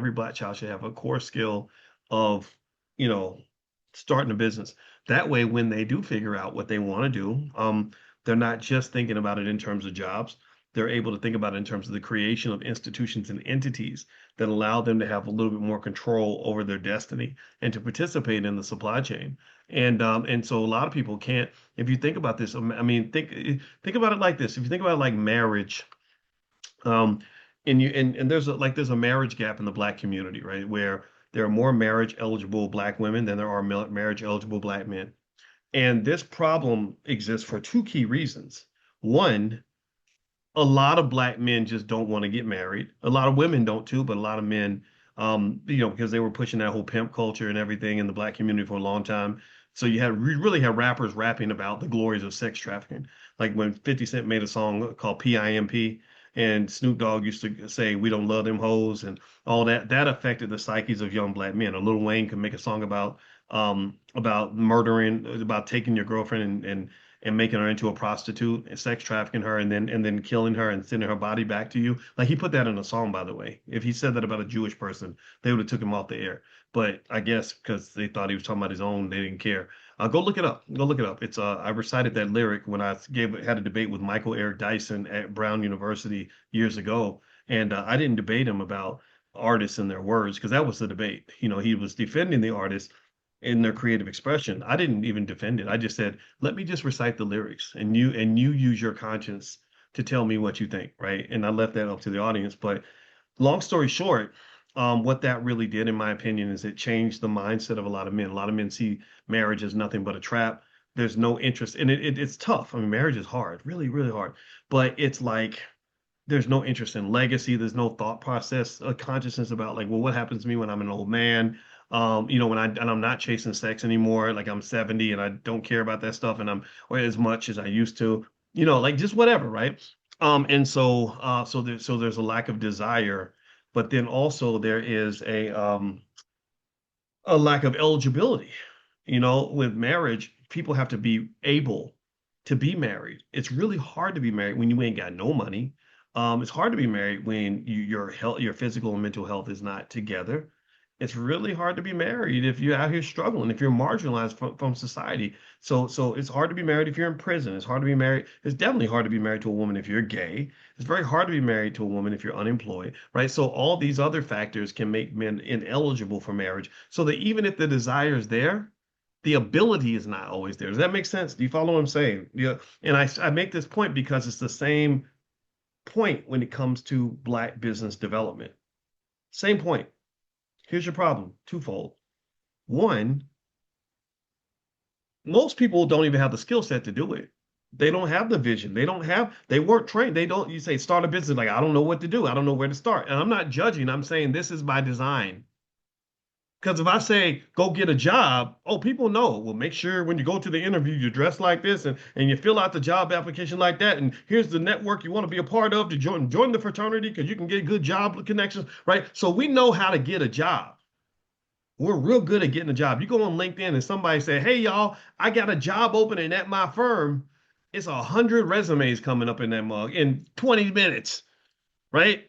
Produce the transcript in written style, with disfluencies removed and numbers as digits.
every black child should have a core skill of, you know, starting a business. That way, when they do figure out what they want to do, they're not just thinking about it in terms of jobs. They're able to think about it in terms of the creation of institutions and entities that allow them to have a little bit more control over their destiny and to participate in the supply chain. And so a lot of people can't. If you think about this, I mean, think about it like this. If you think about it like marriage, um, and there's a marriage gap in the black community, right? Where there are more marriage eligible black women than there are marriage eligible black men. And this problem exists for two key reasons. One, a lot of black men just don't want to get married. A lot of women don't too, but a lot of men, because they were pushing that whole pimp culture and everything in the black community for a long time. So you really had rappers rapping about the glories of sex trafficking. Like when 50 Cent made a song called PIMP, and Snoop Dogg used to say, "We don't love them hoes," and all that. That affected the psyches of young black men. Or Lil Wayne could make a song about murdering, about taking your girlfriend and making her into a prostitute and sex trafficking her and then killing her and sending her body back to you. Like he put that in a song, by the way. If he said that about a Jewish person, they would have took him off the air. But I guess because they thought he was talking about his own, they didn't care. Go look it up. Go look it up. It's I recited that lyric when I had a debate with Michael Eric Dyson at Brown University years ago, and I didn't debate him about artists and their words because that was the debate. He was defending the artists in their creative expression. I didn't even defend it. I just said, let me just recite the lyrics and you use your conscience to tell me what you think, right? And I left that up to the audience. But long story short, what that really did, in my opinion, is it changed the mindset of a lot of men. A lot of men see marriage as nothing but a trap. There's no interest, and it's tough. I mean, marriage is hard, really, really hard. But it's like there's no interest in legacy. There's no thought process, consciousness about like, well, what happens to me when I'm an old man? When I'm not chasing sex anymore, like I'm 70 and I don't care about that stuff and I'm or as much as I used to, like just whatever, right? And so there's a lack of desire, but then also there is a lack of eligibility. With marriage, people have to be able to be married. It's really hard to be married when you ain't got no money. It's hard to be married when your health, your physical and mental health is not together. It's really hard to be married if you're out here struggling, if you're marginalized from society. So it's hard to be married if you're in prison. It's hard to be married. It's definitely hard to be married to a woman if you're gay. It's very hard to be married to a woman if you're unemployed, right? So all these other factors can make men ineligible for marriage. So that even if the desire is there, the ability is not always there. Does that make sense? Do you follow what I'm saying? Yeah. And I make this point because it's the same point when it comes to black business development. Same point. Here's your problem, twofold. One, most people don't even have the skill set to do it. They don't have the vision. They weren't trained. You say start a business, like, I don't know what to do. I don't know where to start. And I'm not judging. I'm saying this is by design. Because if I say go get a job, oh, people know. Well, make sure when you go to the interview, you dress like this and you fill out the job application like that. And here's the network you want to be a part of to join the fraternity because you can get good job connections, right? So we know how to get a job. We're real good at getting a job. You go on LinkedIn and somebody say, "Hey, y'all, I got a job opening at my firm." It's 100 resumes coming up in that mug in 20 minutes, right?